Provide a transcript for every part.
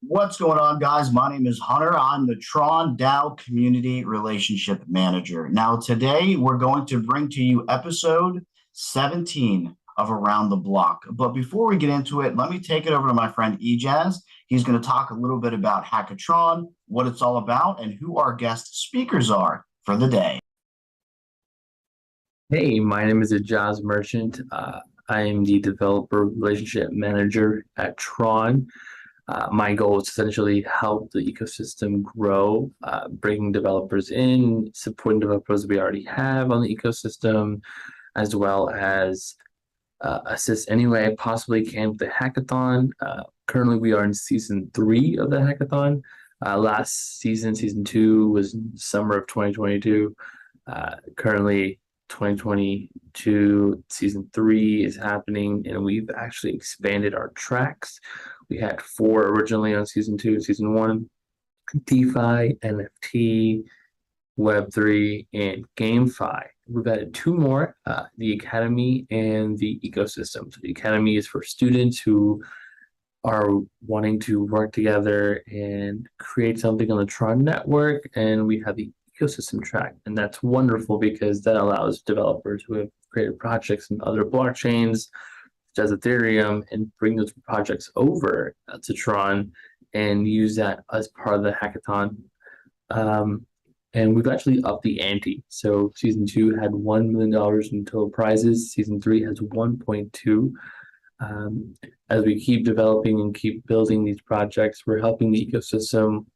What's going on, guys? My name is Hunter. I'm the Tron DAO Community Relationship Manager. Now, today we're going to bring to you episode 17 of Around the Block. But before we get into it, let me take it over to my friend Ejaz. He's going to talk a little bit about Hackathon, what it's all about, and who our guest speakers are for the day. Hey, my name is Ejaz Merchant. I am the Developer Relationship Manager at Tron. My goal is to essentially help the ecosystem grow, bringing developers in, supporting developers we already have on the ecosystem, as well as assist any way I possibly can with the hackathon. Currently, we are in season 3 of the hackathon. Last season, season 2, was summer of 2022. Currently, 2022 season 3 is happening, and we've actually expanded our tracks. We had 4 originally on season 2 and season 1: DeFi, NFT, Web3, and GameFi. We've added 2 more, the Academy and the Ecosystem. So the Academy is for students who are wanting to work together and create something on the Tron network, and we have the ecosystem track, and that's wonderful because that allows developers who have created projects in other blockchains such as Ethereum and bring those projects over to Tron and use that as part of the hackathon. And we've actually upped the ante. So season 2 had $1 million in total prizes. Season 3 has 1.2. As we keep developing and keep building these projects, we're helping the ecosystem.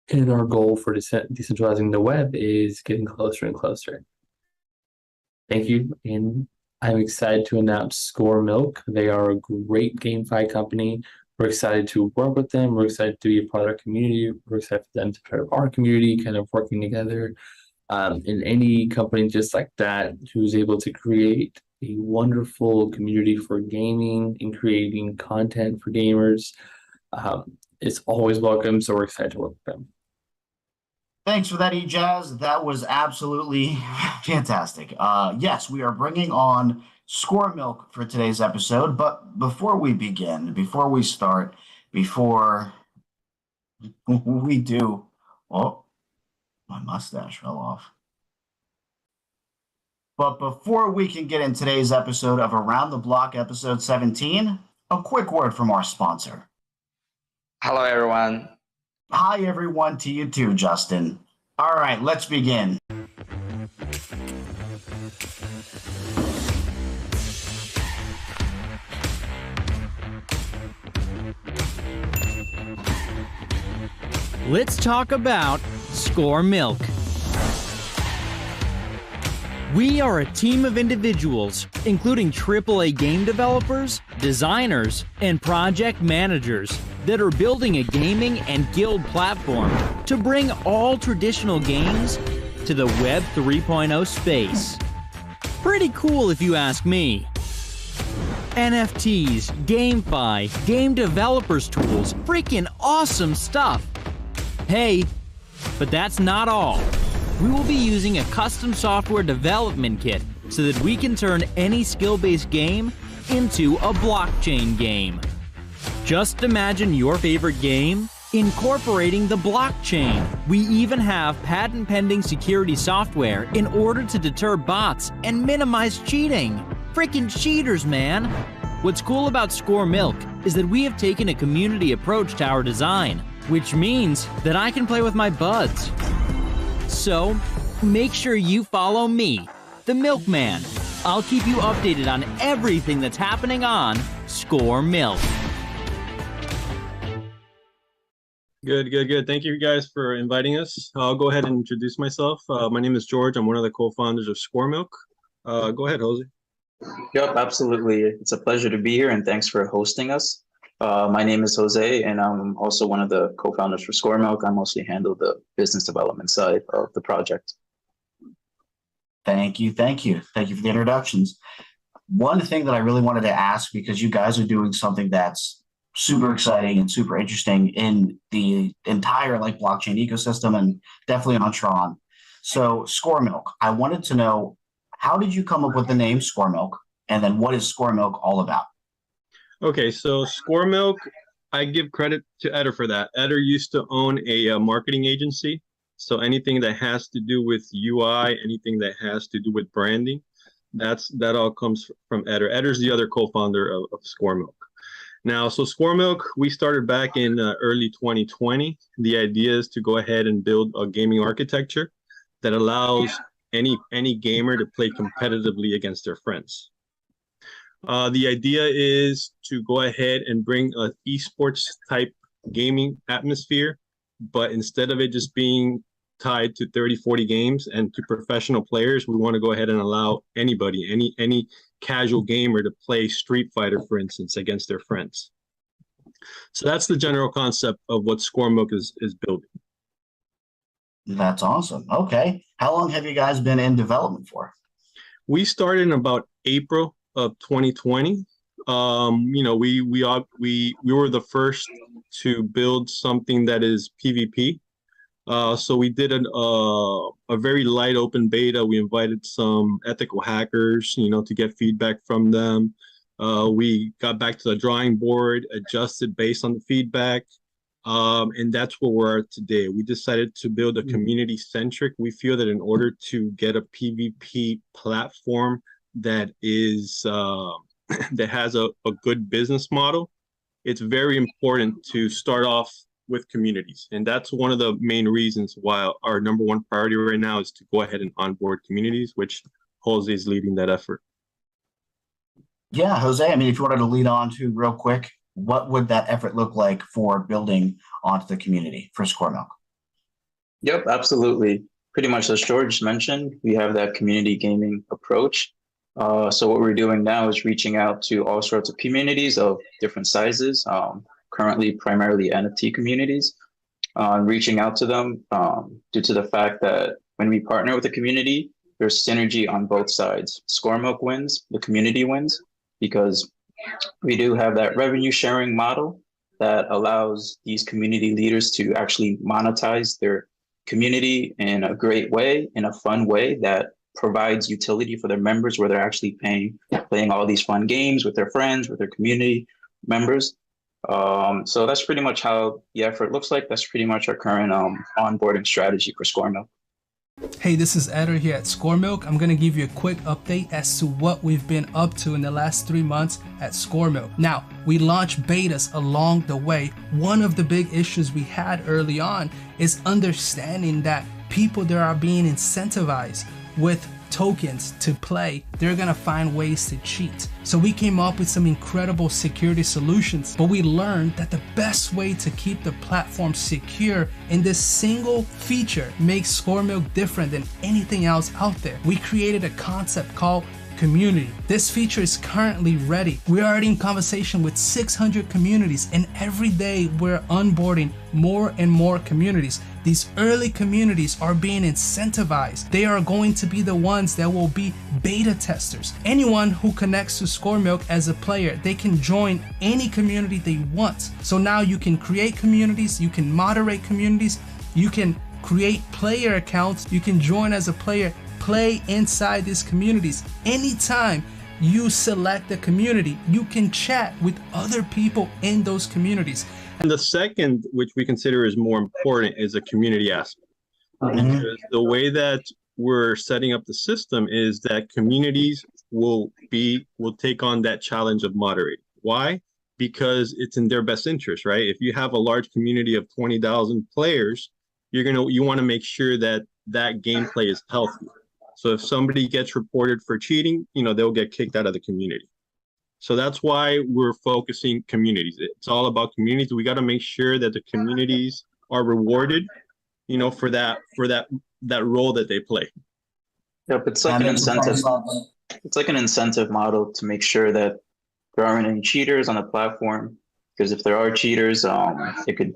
And our goal for decentralizing the web is getting closer and closer. Thank you. And I'm excited to announce Score Milk. They are a great GameFi company. We're excited to work with them. We're excited to be a part of our community. We're excited for them to be part of our community, kind of working together. And any company just like that who's able to create a wonderful community for gaming and creating content for gamers is always welcome. So we're excited to work with them. Thanks for that, Ejaz. That was absolutely fantastic. Yes, we are bringing on Score Milk for today's episode. But before we begin, before we start, before we do, oh, my mustache fell off. But before we can get in today's episode of Around the Block, episode 17, a quick word from our sponsor. Hello, everyone. Hi, everyone, to you too, Justin. All right, let's begin. Let's talk about Score Milk. We are a team of individuals, including AAA game developers, designers, and project managers that are building a gaming and guild platform to bring all traditional games to the Web 3.0 space. Pretty cool if you ask me. NFTs, GameFi, game developers tools, freaking awesome stuff. Hey, but that's not all. We will be using a custom software development kit so that we can turn any skill-based game into a blockchain game. Just imagine your favorite game incorporating the blockchain. We even have patent-pending security software in order to deter bots and minimize cheating. Freaking cheaters, man! What's cool about Score Milk is that we have taken a community approach to our design, which means that I can play with my buds. So, make sure you follow me, the Milkman. I'll keep you updated on everything that's happening on Score Milk. Good. Thank you guys for inviting us. I'll go ahead and introduce myself. My name is George. I'm one of the co-founders of Score Milk. Go ahead, Jose. Yep, absolutely. It's a pleasure to be here, and thanks for hosting us. My name is Jose, and I'm also one of the co-founders for Score Milk. I mostly handle the business development side of the project. Thank you for the introductions. One thing that I really wanted to ask, because you guys are doing something that's super exciting and super interesting in the entire blockchain ecosystem and definitely on Tron. So Score Milk, I wanted to know, how did you come up with the name Score Milk? And then what is Score Milk all about? Okay, so Score Milk I give credit to Eder for that. Eder used to own a marketing agency. So anything that has to do with UI, anything that has to do with branding, that all comes from Eder. Eder's the other co-founder of Score Milk. Now, so Score Milk, we started back in early 2020. The idea is to go ahead and build a gaming architecture that allows any gamer to play competitively against their friends. The idea is to go ahead and bring an esports type gaming atmosphere, but instead of it just being tied to 30, 40 games and to professional players, we want to go ahead and allow anybody, any casual gamer to play Street Fighter, for instance, against their friends. So that's the general concept of what Score Milk is building. That's awesome. Okay. How long have you guys been in development for? We started in about April of 2020. We were the first to build something that is PvP. So we did a very light open beta. We invited some ethical hackers, to get feedback from them. We got back to the drawing board, adjusted based on the feedback. And that's where we're at today. We decided to build a community centric. We feel that in order to get a PvP platform that is that has a good business model, it's very important to start off with communities. And that's one of the main reasons why our number one priority right now is to go ahead and onboard communities, which Jose is leading that effort. Yeah, Jose, I mean, if you wanted to lead on to real quick, what would that effort look like for building onto the community for Score Milk? Yep, absolutely. Pretty much as George mentioned, we have that community gaming approach. So what we're doing now is reaching out to all sorts of communities of different sizes, currently primarily NFT communities, reaching out to them due to the fact that when we partner with the community, there's synergy on both sides. Score Milk wins, the community wins, because we do have that revenue sharing model that allows these community leaders to actually monetize their community in a great way, in a fun way that provides utility for their members, where they're actually playing all these fun games with their friends, with their community members. So that's pretty much how the effort looks like. That's pretty much our current onboarding strategy for Score Milk. Hey, this is Eder here at Score Milk. I'm going to give you a quick update as to what we've been up to in the last 3 months at Score Milk. Now, we launched betas along the way. One of the big issues we had early on is understanding that people that are being incentivized with tokens to play, they're gonna find ways to cheat. So we came up with some incredible security solutions, but we learned that the best way to keep the platform secure in this single feature makes Score Milk different than anything else out there. We created a concept called community. This feature is currently ready. We're already in conversation with 600 communities, and every day we're onboarding more and more communities. These early communities are being incentivized. They are going to be the ones that will be beta testers. Anyone who connects to Score Milk as a player, they can join any community they want. So now you can create communities, you can moderate communities, you can create player accounts, you can join as a player, play inside these communities. Anytime you select a community, you can chat with other people in those communities. And the second, which we consider is more important, is a community aspect. Because the way that we're setting up the system is that communities will take on that challenge of moderating. Why? Because it's in their best interest, right? If you have a large community of 20,000 players, you want to make sure that that gameplay is healthy. So if somebody gets reported for cheating, they'll get kicked out of the community. So that's why we're focusing communities. It's all about communities. We got to make sure that the communities are rewarded, for that role that they play. Yep, it's like an incentive. It's like an incentive model to make sure that there aren't any cheaters on the platform. Because if there are cheaters, it could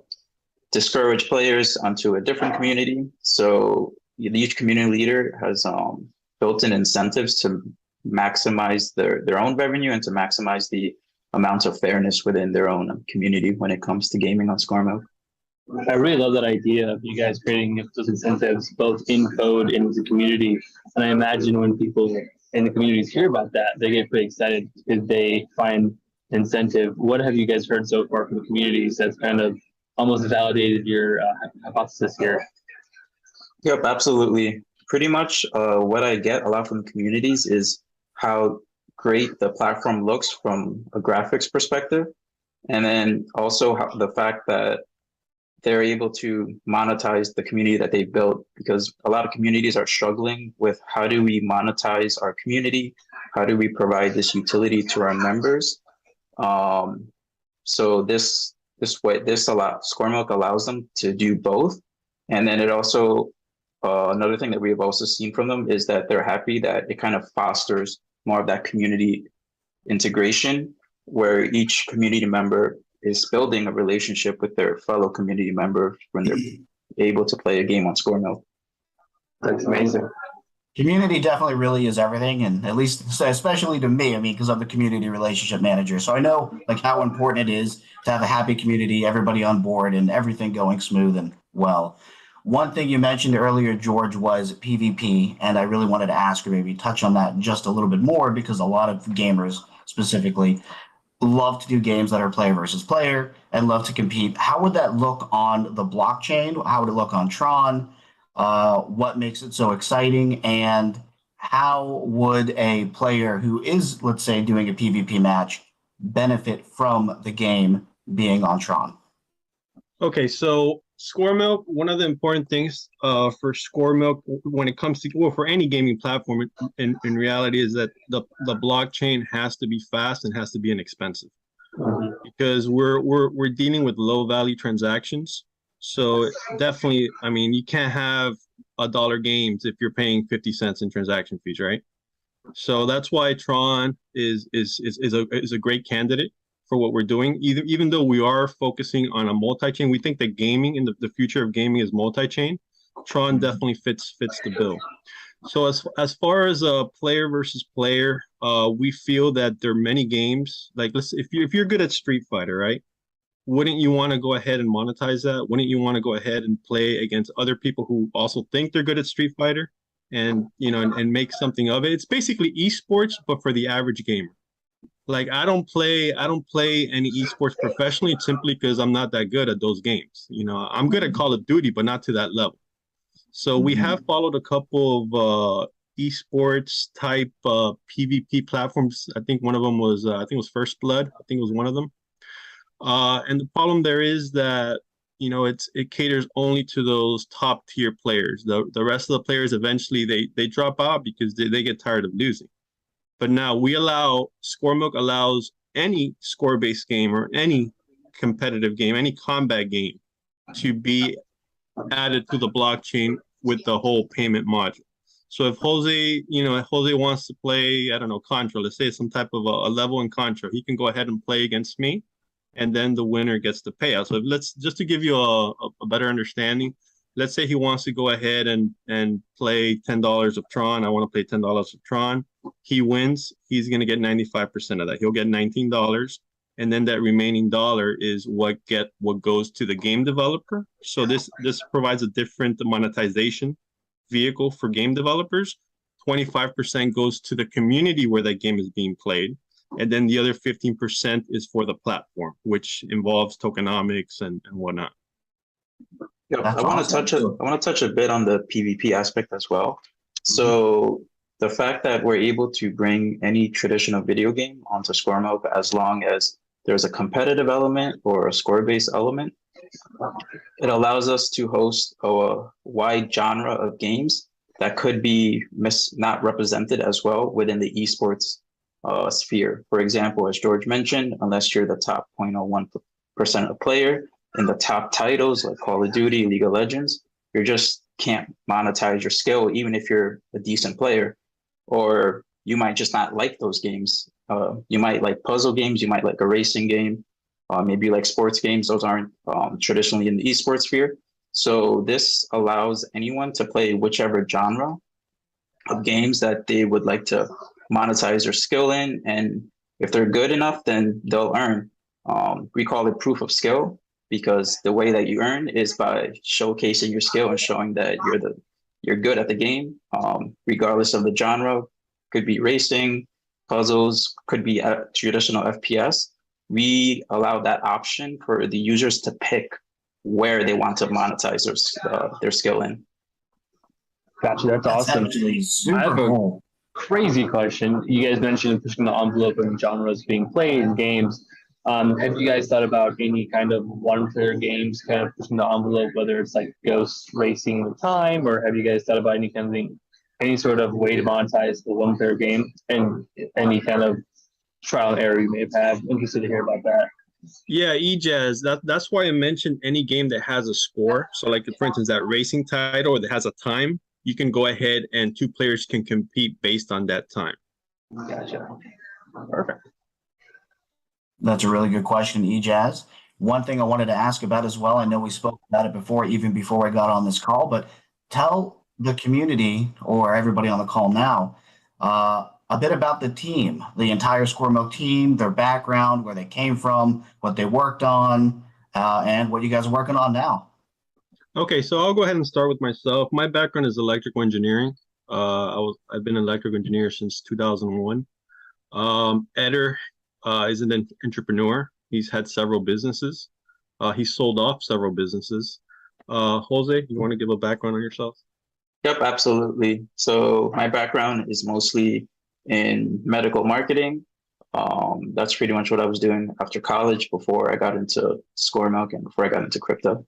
discourage players onto a different community. So each community leader has built-in incentives to maximize their own revenue and to maximize the amount of fairness within their own community when it comes to gaming on Score Milk. I really love that idea of you guys creating those incentives both in code and with the community. And I imagine when people in the communities hear about that, they get pretty excited because they find incentive. What have you guys heard so far from the communities that's kind of almost validated your hypothesis here? Yep, absolutely. Pretty much what I get a lot from the communities is how great the platform looks from a graphics perspective. And then also the fact that they're able to monetize the community that they built, because a lot of communities are struggling with how do we monetize our community? How do we provide this utility to our members? So Score Milk allows them to do both. And then it also, another thing that we've also seen from them is that they're happy that it kind of fosters more of that community integration, where each community member is building a relationship with their fellow community member when they're able to play a game on Score Milk. That's amazing. Community definitely really is everything, and at least especially to me, I mean, because I'm the community relationship manager, so I know like how important it is to have a happy community, everybody on board, and everything going smooth and well. One thing you mentioned earlier, George, was PvP, and I really wanted to ask, or maybe touch on that just a little bit more, because a lot of gamers specifically love to do games that are player versus player and love to compete. How would that look on the blockchain? How would it look on Tron? What makes it so exciting? And how would a player who is, let's say, doing a PvP match benefit from the game being on Tron? Okay, so Score Milk, one of the important things for Score Milk when it comes to, well, for any gaming platform in reality is that the blockchain has to be fast and has to be inexpensive, because we're dealing with low value transactions. So definitely, I mean, you can't have $1 games if you're paying 50 cents in transaction fees, right? So that's why Tron is a great candidate for what we're doing. Even though we are focusing on a multi-chain, we think that gaming in the future of gaming is multi-chain. Tron definitely fits the bill. So as far as a player versus player, we feel that there are many games. Like if you're good at Street Fighter, right? Wouldn't you want to go ahead and monetize that? Wouldn't you want to go ahead and play against other people who also think they're good at Street Fighter, and and make something of it? It's basically esports, but for the average gamer. Like I don't play any esports professionally simply because I'm not that good at those games. I'm good at Call of Duty, but not to that level. So we have followed a couple of esports type PvP platforms. I think one of them was First Blood. I think it was one of them. And the problem there is that it caters only to those top tier players. The rest of the players eventually they drop out because they get tired of losing. But now Score Milk allows any score-based game or any competitive game, any combat game, to be added to the blockchain with the whole payment module. So if Jose wants to play, I don't know, Contra, let's say some type of a level in Contra, he can go ahead and play against me, and then the winner gets the payout. So just to give you a better understanding, let's say he wants to go ahead and play $10 of Tron. I want to play $10 of Tron. He wins. He's going to get 95% of that. He'll get $19. And then that remaining dollar is what goes to the game developer. So this provides a different monetization vehicle for game developers. 25% goes to the community where that game is being played. And then the other 15% is for the platform, which involves tokenomics and whatnot. Yeah, I want to touch a bit on the PvP aspect as well. So the fact that we're able to bring any traditional video game onto Score Milk, as long as there's a competitive element or a score-based element, it allows us to host a wide genre of games that could be not represented as well within the esports sphere. For example, as George mentioned, unless you're the top 0.01% of player in the top titles like Call of Duty, League of Legends, you just can't monetize your skill, even if you're a decent player. Or you might just not like those games. You might like puzzle games, you might like a racing game, maybe you like sports games. Those aren't traditionally in the esports sphere. So this allows anyone to play whichever genre of games that they would like to monetize their skill in. And if they're good enough, then they'll earn. We call it proof of skill, because the way that you earn is by showcasing your skill and showing that you're good at the game, regardless of the genre. Could be racing, puzzles, could be a traditional FPS. we allow that option for the users to pick where they want to monetize their skill in. Gotcha. That's awesome. Actually I super have a cool. crazy question. You guys mentioned pushing the envelope and genres being played in games. Have you guys thought about any kind of one-player games kind of pushing the envelope, whether it's like Ghost Racing with Time, or have you guys thought about any kind of thing, any sort of way to monetize the one-player game, and any kind of trial and error you may have had? Interested to hear about that. Yeah, EJazz. That's why I mentioned any game that has a score. So, like for instance, that racing title that has a time, you can go ahead and two players can compete based on that time. Gotcha. Perfect. That's a really good question, EJazz. One thing I wanted to ask about as well, I know we spoke about it before, even before I got on this call, but tell the community or everybody on the call now a bit about the team, the entire Score Milk team, their background, where they came from, what they worked on, and what you guys are working on now. Okay, so I'll go ahead and start with myself. My background is electrical engineering. I've been an electrical engineer since 2001. Eder is an entrepreneur. He's had several businesses. He sold off several businesses. Jose, you want to give a background on yourself? Yep, absolutely. So my background is mostly in medical marketing. That's pretty much what I was doing after college before I got into Score Milk and before I got into crypto.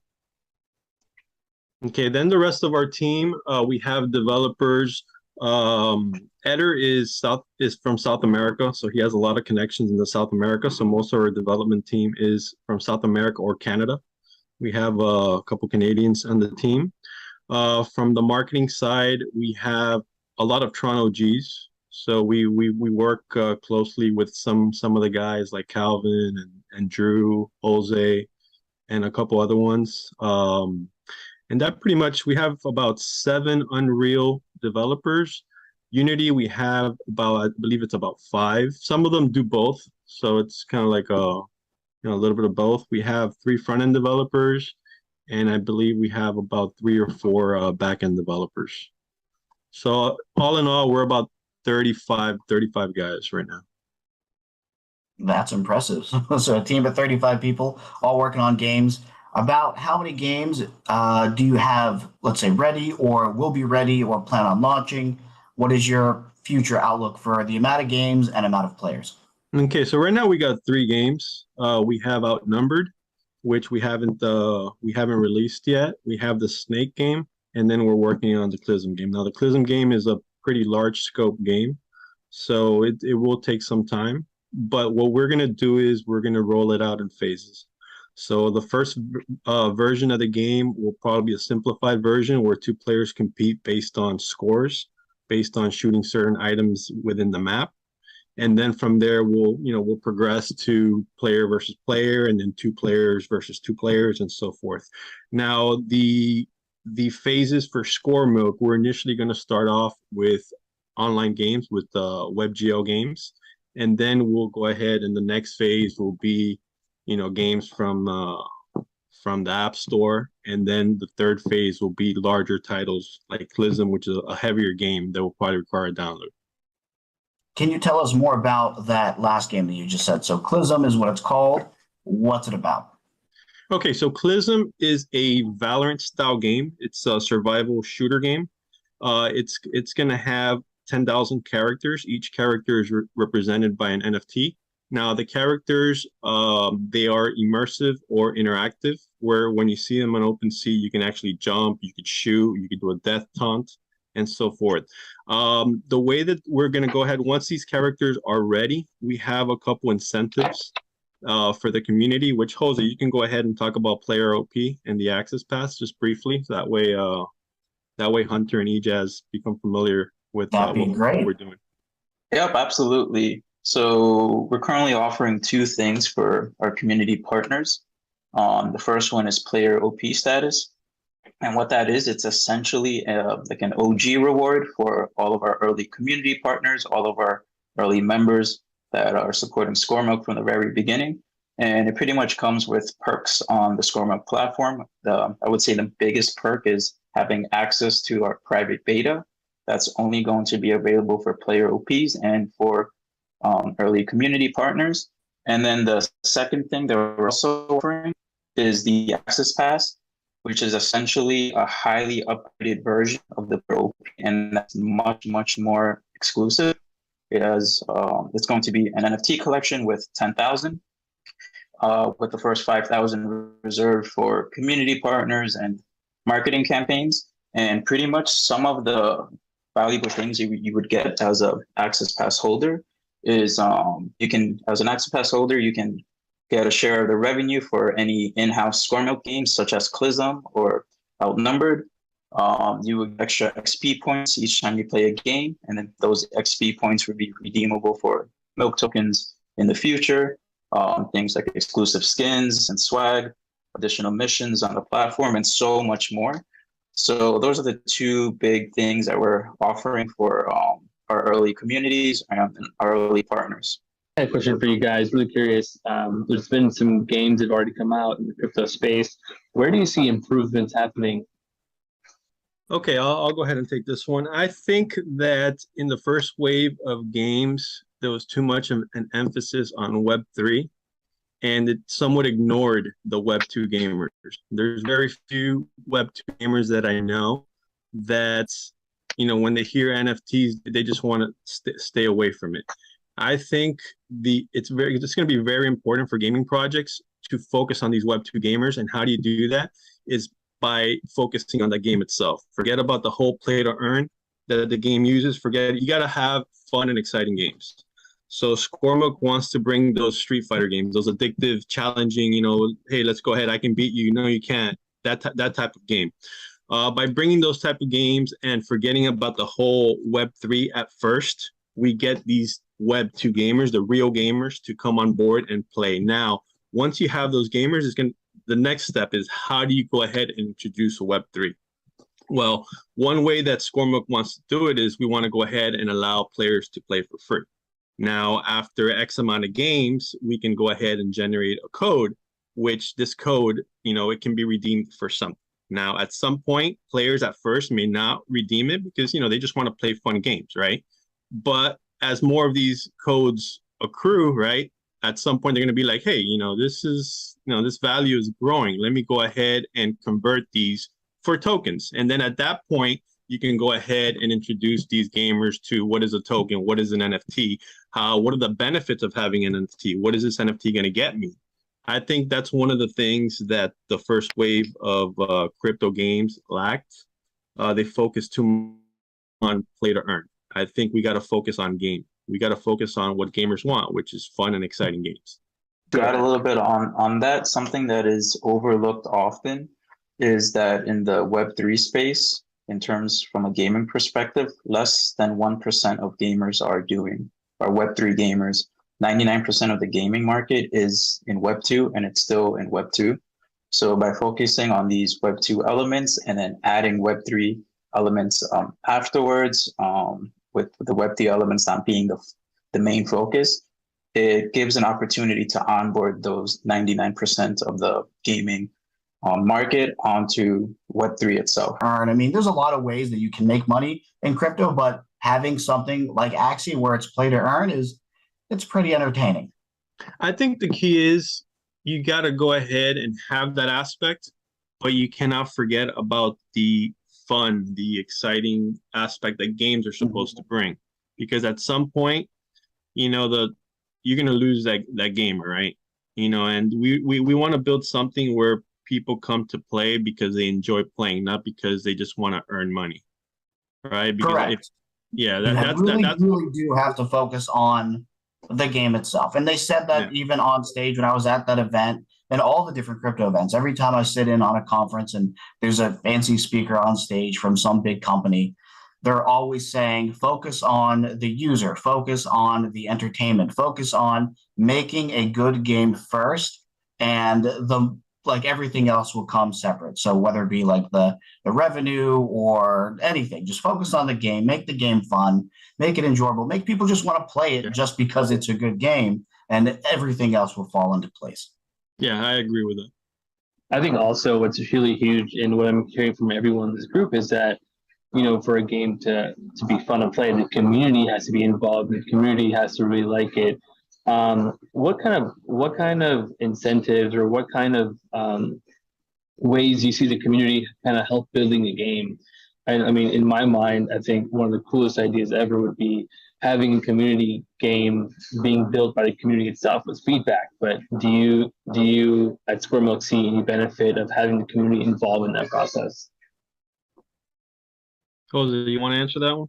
Okay, then the rest of our team, we have developers. Eder is from South America, so he has a lot of connections in the South America. So most of our development team is from South America or Canada. We have a couple Canadians on the team. From the marketing side, we have a lot of Tron OGs. So we work closely with some of the guys like Calvin and Drew, Jose, and a couple other ones. And that pretty much, we have about 7 Unreal developers. Unity, we have about, I believe it's about 5. Some of them do both. So it's kind of like a little bit of both. We have 3 front-end developers, and I believe we have about 3 or 4 back-end developers. So all in all, we're about 35 guys right now. That's impressive. So a team of 35 people all working on games. About how many games do you have, let's say, ready or will be ready or plan on launching? What is your future outlook for the amount of games and amount of players? Okay, so right now we got 3 games. We have Outnumbered, which we haven't released yet. We have the Snake game, and then we're working on the Clism game. Now the Clism game is a pretty large scope game, so it will take some time. But what we're gonna do is we're gonna roll it out in phases. So the first version of the game will probably be a simplified version where 2 players compete based on scores, based on shooting certain items within the map. And then from there, we'll progress to player versus player, and then 2 players versus 2 players, and so forth. Now, the phases for Score Milk, we're initially going to start off with online games, with WebGL games, and then we'll go ahead, and the next phase will be games from the App Store, and then the third phase will be larger titles like Clism, which is a heavier game that will probably require a download. Can you tell us more about that last game that you just said? So Clism is what it's called. What's it about? Okay, so Clism is a Valorant style game. It's a survival shooter game. It's going to have 10,000 characters. Each character is represented by an NFT. Now, the characters, they are immersive or interactive, where when you see them on OpenSea, you can actually jump, you could shoot, you could do a death taunt, and so forth. The way that we're going to go ahead, once these characters are ready, we have a couple incentives for the community, which, Jose, you can go ahead and talk about player OP and the access pass just briefly. So that way Hunter and EJazz become familiar with what we're doing. Yep, absolutely. So we're currently offering 2 things for our community partners. The first one is player OP status. And what that is, it's essentially like an OG reward for all of our early community partners, all of our early members that are supporting Score Milk from the very beginning. And it pretty much comes with perks on the Score Milk platform. I would say the biggest perk is having access to our private beta. That's only going to be available for player OPs and for early community partners. And then the second thing that we're also offering is the Access Pass, which is essentially a highly upgraded version of the Pro, and that's much, much more exclusive. It has, it's going to be an NFT collection with 10,000, with the first 5,000 reserved for community partners and marketing campaigns. And pretty much some of the valuable things you would get as a Access Pass holder is you can, as an Access Pass holder, you can get a share of the revenue for any in-house Score Milk games such as Clism or Outnumbered. You would extra XP points each time you play a game, and then those XP points would be redeemable for Milk tokens in the future. Things like exclusive skins and swag, additional missions on the platform, and so much more. So those are the two big things that we're offering for our early communities and our early partners. I have a question for you guys. Really curious. There's been some games that have already come out in the crypto space. Where do you see improvements happening? Okay, I'll go ahead and take this one. I think that in the first wave of games, there was too much of an emphasis on Web3, and it somewhat ignored the Web2 gamers. There's very few Web2 gamers that I know that, you know, when they hear NFTs, they just want to stay away from it. I think it's going to be very important for gaming projects to focus on these Web2 gamers. And how do you do that? Is by focusing on the game itself. Forget about the whole play to earn that the game uses. You got to have fun and exciting games. So Score Milk wants to bring those Street Fighter games, those addictive, challenging, you know, hey, let's go ahead, I can beat you, no, you can't, that type of game. By bringing those type of games and forgetting about the whole Web3 at first, we get these Web2 gamers, the real gamers, to come on board and play. Now, once you have those gamers, the next step is how do you go ahead and introduce a Web3? Well, one way that Score Milk wants to do it is we want to go ahead and allow players to play for free. Now, after X amount of games, we can go ahead and generate a code, which this code, you know, it can be redeemed for something. Now, at some point, players at first may not redeem it because, you know, they just want to play fun games, right? But as more of these codes accrue, right, at some point they're going to be like, hey, you know, this value is growing. Let me go ahead and convert these for tokens. And then at that point, you can go ahead and introduce these gamers to what is a token, what is an NFT, what are the benefits of having an NFT, what is this NFT going to get me? I think that's one of the things that the first wave of crypto games lacked. They focused too much on play to earn. I think we got to focus on game. We got to focus on what gamers want, which is fun and exciting games. To add a little bit on that, something that is overlooked often is that in the Web3 space, in terms from a gaming perspective, less than 1% of gamers are Web3 gamers. 99% of the gaming market is in Web2, and it's still in Web2. So by focusing on these Web2 elements and then adding Web3 elements afterwards, with the Web3 elements not being the main focus, it gives an opportunity to onboard those 99% of the gaming market onto Web3 itself. I mean, there's a lot of ways that you can make money in crypto, but having something like Axie where it's play to earn it's pretty entertaining. I think the key is you got to go ahead and have that aspect, but you cannot forget about the fun, the exciting aspect that games are supposed to bring. Because at some point, you know, you're going to lose that gamer, right? You know, and we want to build something where people come to play because they enjoy playing, not because they just want to earn money, right? Because correct. That's really do have to focus on the game itself. And they said that even on stage when I was at that event and all the different crypto events, every time I sit in on a conference and there's a fancy speaker on stage from some big company, they're always saying, focus on the user, focus on the entertainment, focus on making a good game first, and everything else will come separate. So whether it be like the revenue or anything, just focus on the game, make the game fun, make it enjoyable, make people just want to play it just because it's a good game, and everything else will fall into place. Yeah, I agree with that. I think also what's really huge and what I'm hearing from everyone in this group is that, you know, for a game to be fun to play, the community has to be involved. The community has to really like it. What kind of incentives or what kind of ways you see the community kind of help building a game? And I mean, in my mind, I think one of the coolest ideas ever would be having a community game being built by the community itself with feedback. But do you at Square Milk see any benefit of having the community involved in that process? Jose, you want to answer that one?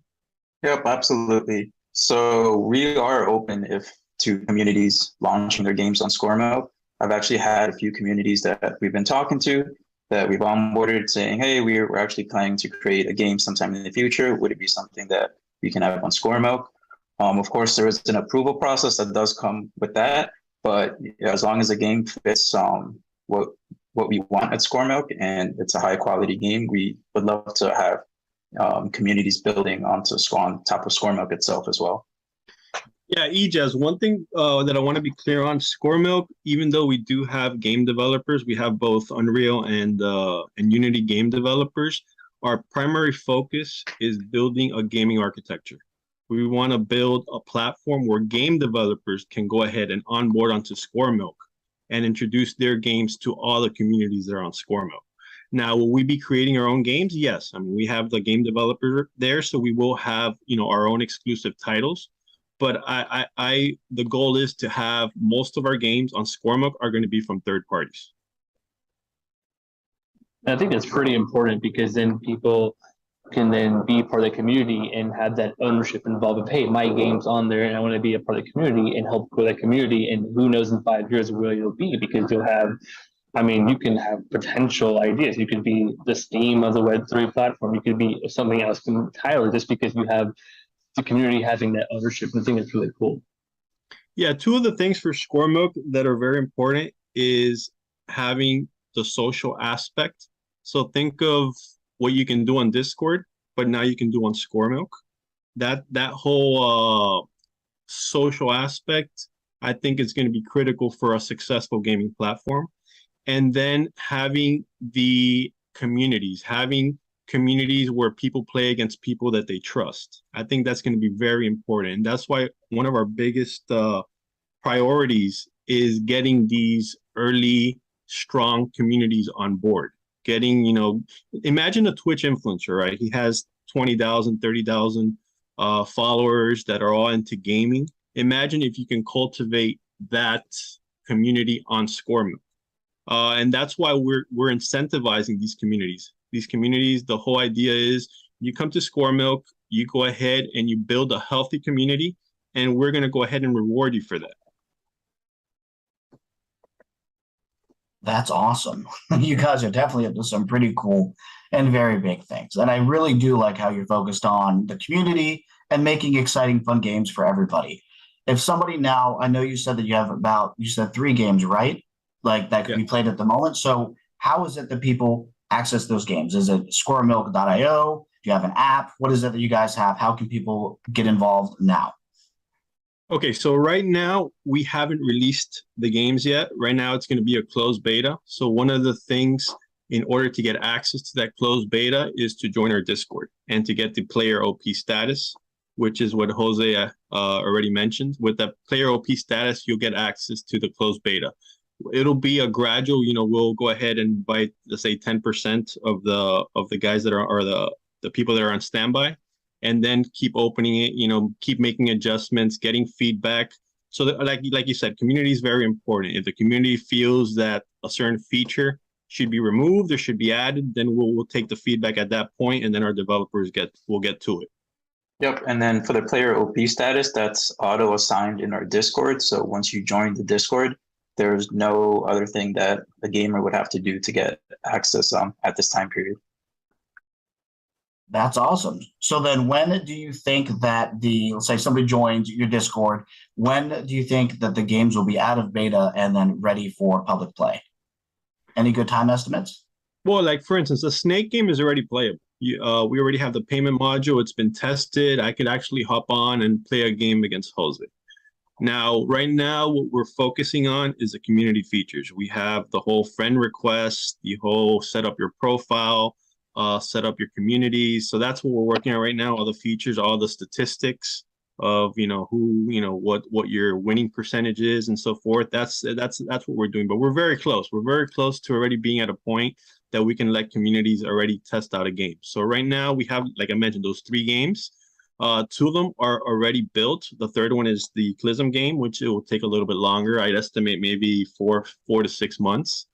Yep, absolutely. So we are open if to communities launching their games on ScoreMilk. I've actually had a few communities that we've been talking to that we've onboarded saying, hey, we're actually planning to create a game sometime in the future. Would it be something that we can have on ScoreMilk? Of course, there is an approval process that does come with that, but as long as the game fits what we want at ScoreMilk and it's a high quality game, we would love to have communities building on top of ScoreMilk itself as well. Yeah, Ejaz, one thing that I want to be clear on, ScoreMilk, even though we do have game developers, we have both Unreal and Unity game developers, our primary focus is building a gaming architecture. We want to build a platform where game developers can go ahead and onboard onto ScoreMilk and introduce their games to all the communities that are on ScoreMilk. Now, will we be creating our own games? Yes. I mean, we have the game developer there, so we will have, our own exclusive titles. But the goal is to have most of our games on ScoreMilk are going to be from third parties. I think that's pretty important because then people can then be part of the community and have that ownership involved with, hey, my game's on there and I want to be a part of the community and help grow that community. And who knows in 5 years where you'll be, because you'll have, you can have potential ideas. You could be the Steam of the Web3 platform. You could be something else entirely just because you have the community having that ownership. I think it's really cool. Yeah, two of the things for ScoreMilk that are very important is having the social aspect. So think of what you can do on Discord, but now you can do on ScoreMilk. That whole social aspect, I think, is going to be critical for a successful gaming platform. And then having the communities, where people play against people that they trust. I think that's going to be very important. And that's why one of our biggest priorities is getting these early, strong communities on board. Getting, imagine a Twitch influencer, right? He has 20,000, 30,000 followers that are all into gaming. Imagine if you can cultivate that community on ScoreMilk. And that's why we're incentivizing these communities. These communities, the whole idea is you come to ScoreMilk, you go ahead and you build a healthy community, and we're going to go ahead and reward you for that. That's awesome. You guys are definitely up to some pretty cool and very big things. And I really do like how you're focused on the community and making exciting, fun games for everybody. If somebody now, I know you said that you said 3 games, right? Like that could be played at the moment. So how is it that people access those games? Is it squiremilk.io? Do you have an app? What is it that you guys have? How can people get involved now? Okay, so right now we haven't released the games yet. Right now it's going to be a closed beta. So one of the things in order to get access to that closed beta is to join our Discord and to get the player OP status, which is what Jose already mentioned. With that player OP status, you'll get access to the closed beta. It'll be a gradual, we'll go ahead and invite, let's say 10% of the guys that are the people that are on standby, and then keep opening it, keep making adjustments, getting feedback. So that, like you said, community is very important. If the community feels that a certain feature should be removed or should be added, then we'll take the feedback at that point, and then our developers will get to it. Yep, and then for the player OP status, that's auto assigned in our Discord. So once you join the Discord, there's no other thing that the gamer would have to do to get access at this time period. That's awesome. So then when do you think that let's say somebody joins your Discord, when do you think that the games will be out of beta and then ready for public play? Any good time estimates? Well, like for instance, the Snake game is already playable. We already have the payment module. It's been tested. I could actually hop on and play a game against Jose. Now, right now, what we're focusing on is the community features. We have the whole friend request, the whole set up your profile, set up your community. So that's what we're working on right now, all the features, all the statistics. of what your winning percentage is and so forth. That's what we're doing. But we're very close. We're very close to already being at a point that we can let communities already test out a game. So right now we have, like I mentioned, those 3 games. 2 of them are already built. The third one is the Clism game, which it will take a little bit longer. I'd estimate maybe 4 to 6 months.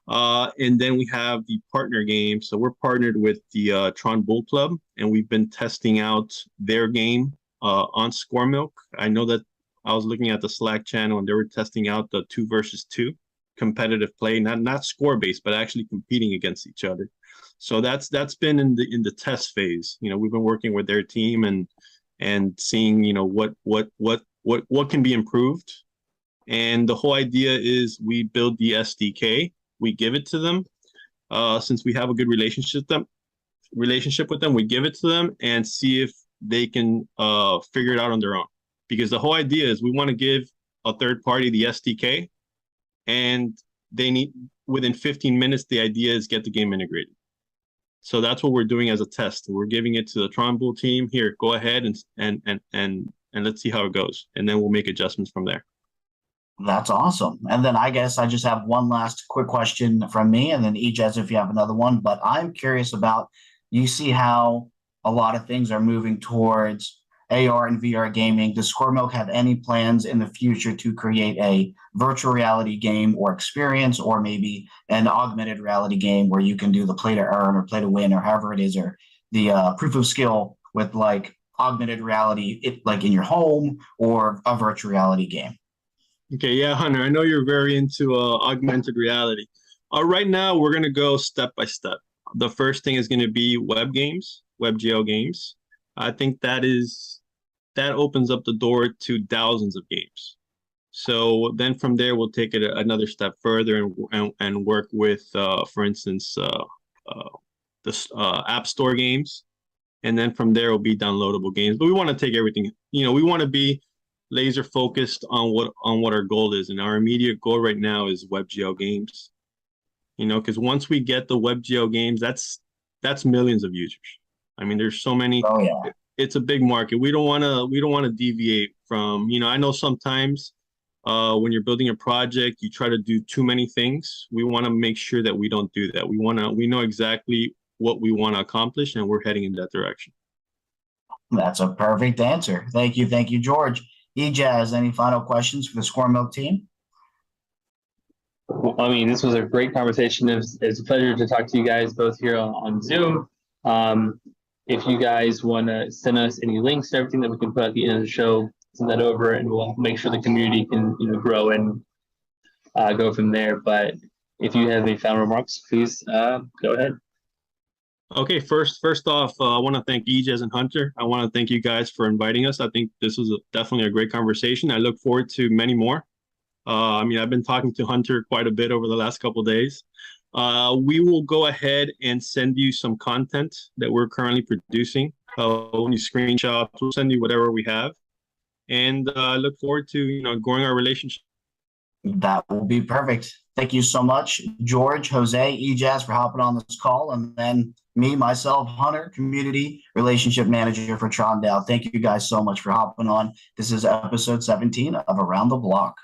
And then we have the partner game. So we're partnered with the Tron Bull Club, and we've been testing out their game on ScoreMilk. I know that I was looking at the Slack channel, and they were testing out the 2 versus 2 competitive play, not score based, but actually competing against each other. So that's been in the test phase. We've been working with their team and seeing what can be improved. And the whole idea is we build the SDK, we give it to them. Since we have a good relationship with them, we give it to them and see if they can figure it out on their own. Because the whole idea is we want to give a third party the SDK, and they need, within 15 minutes, the idea is get the game integrated. So that's what we're doing as a test. We're giving it to the Tron Bull team. Here, go ahead and let's see how it goes, and then we'll make adjustments from there. That's awesome. And then I guess I just have one last quick question from me, and then Ijaz, if you have another one. But I'm curious about, you see how a lot of things are moving towards AR and VR gaming. Does ScoreMilk have any plans in the future to create a virtual reality game or experience, or maybe an augmented reality game where you can do the play to earn or play to win, or however it is, or the proof of skill with like augmented reality, like in your home, or a virtual reality game? Okay, yeah, Hunter, I know you're very into augmented reality. Right now, we're going to go step by step. The first thing is going to be web games, WebGL games. I think that opens up the door to thousands of games. So then from there, we'll take it another step further and work with, for instance, the App Store games. And then from there will be downloadable games. But we want to take everything, we want to be laser focused on what our goal is. And our immediate goal right now is WebGL games. Because once we get the WebGL games, that's millions of users. I mean, there's so many. Oh yeah. It's a big market. We don't want to deviate from, I know sometimes when you're building a project, you try to do too many things. We want to make sure that we don't do that. We know exactly what we want to accomplish, and we're heading in that direction. That's a perfect answer. Thank you, George. Ijaz, any final questions for the ScoreMilk team? Well, I mean, this was a great conversation. It's a pleasure to talk to you guys both here on Zoom. If you guys want to send us any links to everything that we can put at the end of the show, send that over, and we'll make sure the community can grow and go from there. But if you have any final remarks, please go ahead. Okay, first off, I want to thank Ijaz and Hunter. I want to thank you guys for inviting us. I think this was definitely a great conversation. I look forward to many more. I've been talking to Hunter quite a bit over the last couple of days. We will go ahead and send you some content that we're currently producing. Any screenshots, we'll send you whatever we have. And I look forward to growing our relationship. That will be perfect. Thank you so much, George, Jose, Ijaz, for hopping on this call. And then myself, Hunter, Community Relationship Manager for Tron DAO. Thank you guys so much for hopping on. This is episode 17 of Around the Block.